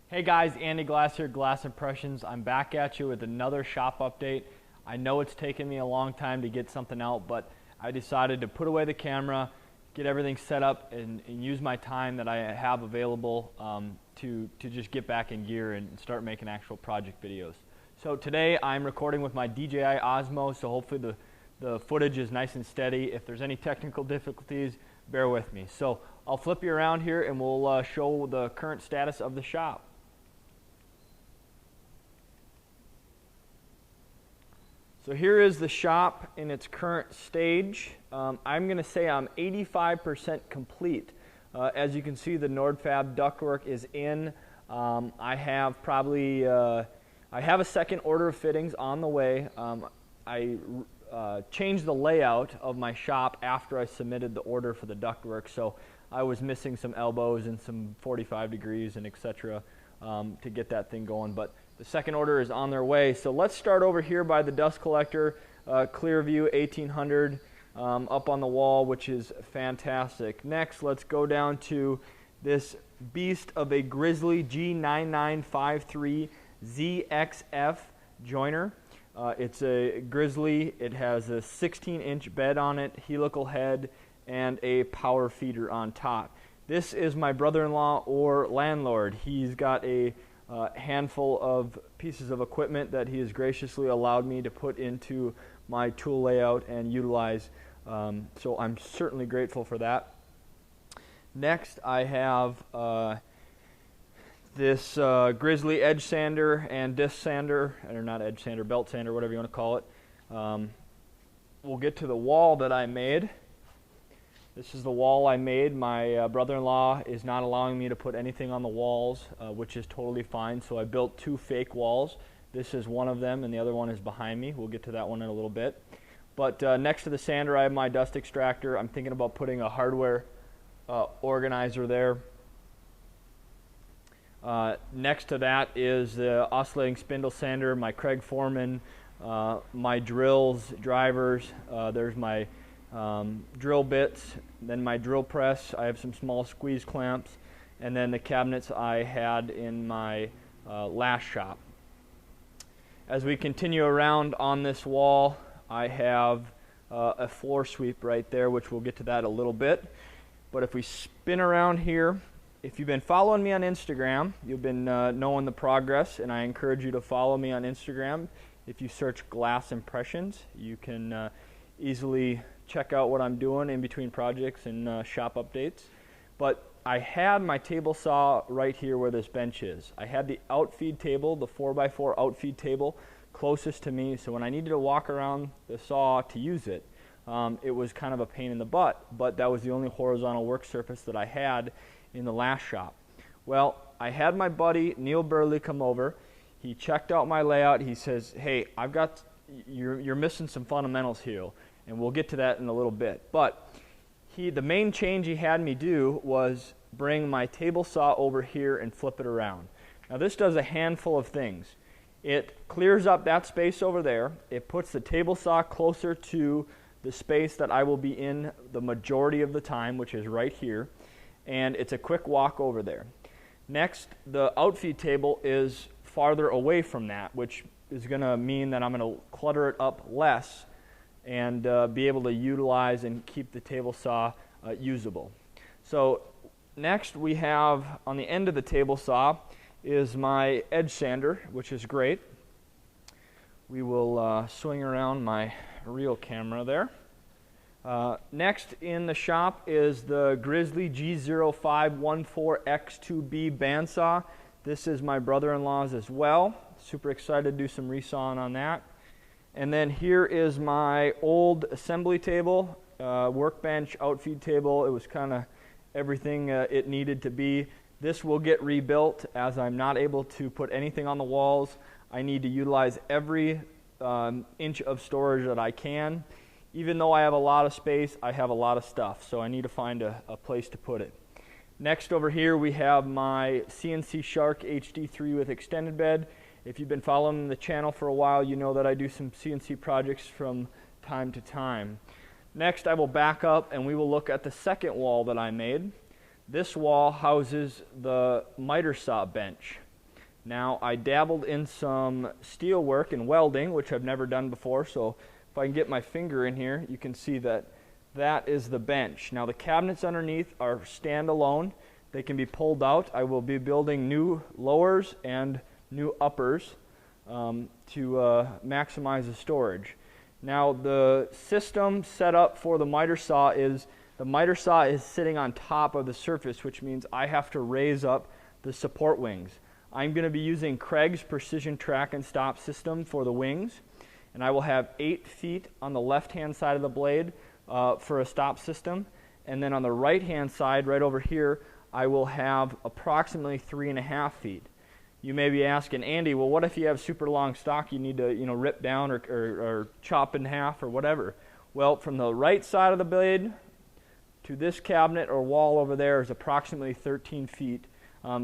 Hey guys, Andy Glass here, Glass Impressions. I'm back at you with another shop update. I know it's taken me a long time to get something out, but I decided to put away the camera, get everything set up, and use my time that I have available to just get back in gear and start making actual project videos. So today I'm recording with my DJI Osmo, so hopefully the footage is nice and steady. If there's any technical difficulties, bear with me. So I'll flip you around here and we'll show the current status of the shop. So here is the shop in its current stage. I'm going to say I'm 85% complete. As you can see, the Nordfab ductwork is in. I have a second order of fittings on the way. I changed the layout of my shop after I submitted the order for the ductwork, so I was missing some elbows and some 45 degrees and etc. To get that thing going. But the second order is on their way. So let's start over here by the dust collector, Clearview 1800 up on the wall, which is fantastic. Next, let's go down to this beast of a Grizzly G0953 ZXF joiner. It's a Grizzly. It has a 16-inch bed on it, helical head, and a power feeder on top. This is my brother-in-law or landlord. He's got a handful of pieces of equipment that he has graciously allowed me to put into my tool layout and utilize, so I'm certainly grateful for that. Next, I have this Grizzly edge sander and disc sander, or not edge sander, belt sander, whatever you want to call it. We'll get to the wall that I made. This is the wall I made. My brother-in-law is not allowing me to put anything on the walls, which is totally fine, so I built two fake walls. This is one of them, and the other one is behind me. We'll get to that one in a little bit. But next to the sander, I have my dust extractor. I'm thinking about putting a hardware organizer there. Next to that is the oscillating spindle sander, my Craig Foreman, my drills, drivers. There's my drill bits, then my drill press. I have some small squeeze clamps, and then the cabinets I had in my last shop. As we continue around on this wall, I have a floor sweep right there, which we'll get to that a little bit. But if we spin around here, if you've been following me on Instagram, you've been knowing the progress, and I encourage you to follow me on Instagram. If you search Glass Impressions, you can easily check out what I'm doing in between projects and shop updates. But I had my table saw right here where this bench is. I had the outfeed table, the 4x4 outfeed table, closest to me, so when I needed to walk around the saw to use it, it was kind of a pain in the butt, but that was the only horizontal work surface that I had in the last shop. Well, I had my buddy Neil Burley come over. He checked out my layout. He says, hey, you're missing some fundamentals here, and we'll get to that in a little bit. But the main change he had me do was bring my table saw over here and flip it around. Now this does a handful of things. It clears up that space over there. It puts the table saw closer to the space that I will be in the majority of the time, which is right here, and it's a quick walk over there. Next, the outfeed table is farther away from that, which is going to mean that I'm going to clutter it up less and be able to utilize and keep the table saw usable. So next we have on the end of the table saw is my edge sander, which is great. We will swing around my real camera there. Next in the shop is the Grizzly G05 14X2 B Bandsaw. This is my brother-in-law's as well. Super excited to do some resawing on that. And then here is my old assembly table, workbench, outfeed table. It was kind of everything it needed to be. This will get rebuilt as I'm not able to put anything on the walls. I need to utilize every inch of storage that I can. Even though I have a lot of space, I have a lot of stuff, so I need to find a place to put it. Next over here we have my CNC Shark HD3 with extended bed. If you've been following the channel for a while, you know that I do some CNC projects from time to time. Next, I will back up and we will look at the second wall that I made. This wall houses the miter saw bench. Now, I dabbled in some steel work and welding, which I've never done before, so if I can get my finger in here, you can see that that is the bench. Now, the cabinets underneath are standalone. They can be pulled out. I will be building new lowers and new uppers to maximize the storage. Now, the system set up for the miter saw is sitting on top of the surface, which means I have to raise up the support wings. I'm going to be using Craig's precision track and stop system for the wings, and I will have 8 feet on the left-hand side of the blade for a stop system, and then on the right-hand side, right over here, I will have approximately 3.5 feet. You may be asking, Andy, well, what if you have super long stock you need to rip down or chop in half or whatever? Well, from the right side of the blade to this cabinet or wall over there is approximately 13 feet.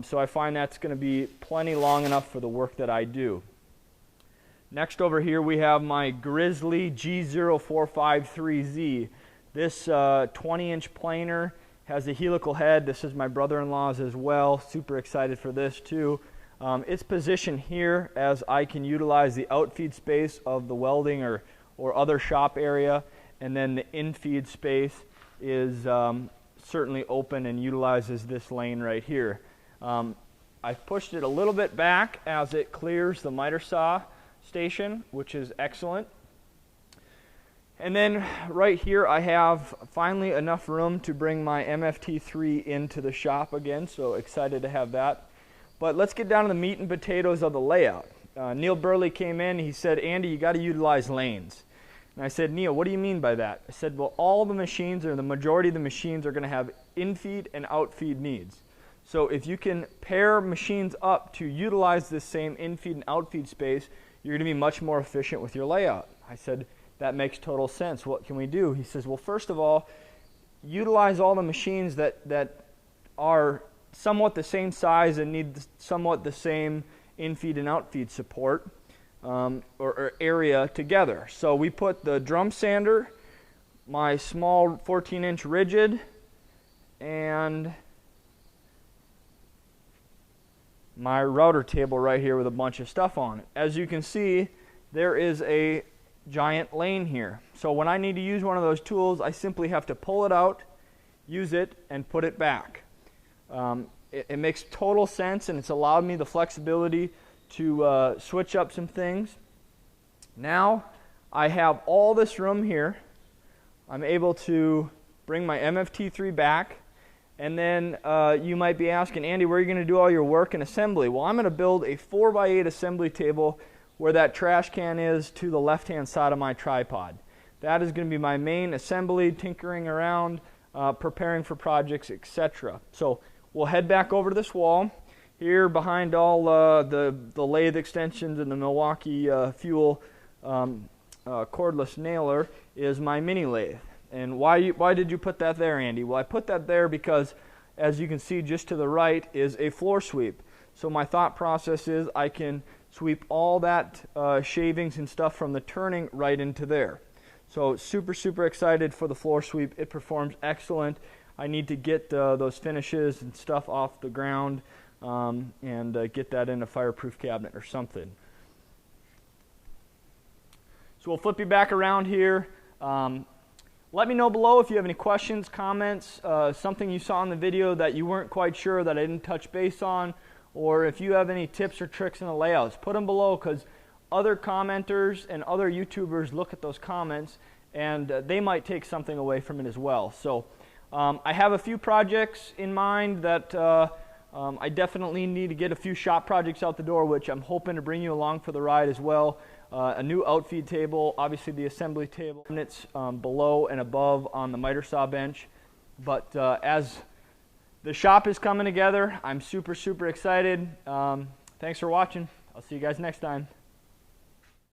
So I find that's going to be plenty long enough for the work that I do. Next over here we have my Grizzly G0553Z. This 20-inch planer has a helical head. This is my brother-in-law's as well. Super excited for this too. It's positioned here as I can utilize the outfeed space of the welding or other shop area, and then the infeed space is certainly open and utilizes this lane right here. I've pushed it a little bit back as it clears the miter saw station, which is excellent. And then right here I have finally enough room to bring my MFT3 into the shop again, so excited to have that. But let's get down to the meat and potatoes of the layout. Neil Burley came in, he said, Andy, you got to utilize lanes. And I said, Neil, what do you mean by that? I said, well, all the machines, or the majority of the machines, are going to have infeed and outfeed needs. So if you can pair machines up to utilize this same infeed and outfeed space, you're going to be much more efficient with your layout. I said, that makes total sense. What can we do? He says, well, first of all, utilize all the machines that are somewhat the same size and need somewhat the same infeed and outfeed support or area together. So we put the drum sander, my small 14-inch rigid, and my router table right here with a bunch of stuff on it. As you can see, there is a giant lane here. So when I need to use one of those tools, I simply have to pull it out, use it, and put it back. It makes total sense, and it's allowed me the flexibility to switch up some things. Now I have all this room here. I'm able to bring my MFT3 back, and then you might be asking, Andy, where are you going to do all your work and assembly? Well, I'm going to build a 4x8 assembly table where that trash can is to the left-hand side of my tripod. That is going to be my main assembly, tinkering around, preparing for projects, etc. So we'll head back over to this wall. Here behind all the lathe extensions and the Milwaukee fuel cordless nailer is my mini lathe. And why did you put that there, Andy? Well, I put that there because, as you can see just to the right, is a floor sweep. So my thought process is I can sweep all that shavings and stuff from the turning right into there. So super, super excited for the floor sweep. It performs excellent. I need to get those finishes and stuff off the ground and get that in a fireproof cabinet or something. So we'll flip you back around here. Let me know below if you have any questions, comments, something you saw in the video that you weren't quite sure that I didn't touch base on, or if you have any tips or tricks in the layouts. Put them below, because other commenters and other YouTubers look at those comments and they might take something away from it as well. So I have a few projects in mind that I definitely need to get a few shop projects out the door, which I'm hoping to bring you along for the ride as well. A new outfeed table, obviously the assembly table, units below and above on the miter saw bench. But as the shop is coming together, I'm super, super excited. Thanks for watching. I'll see you guys next time.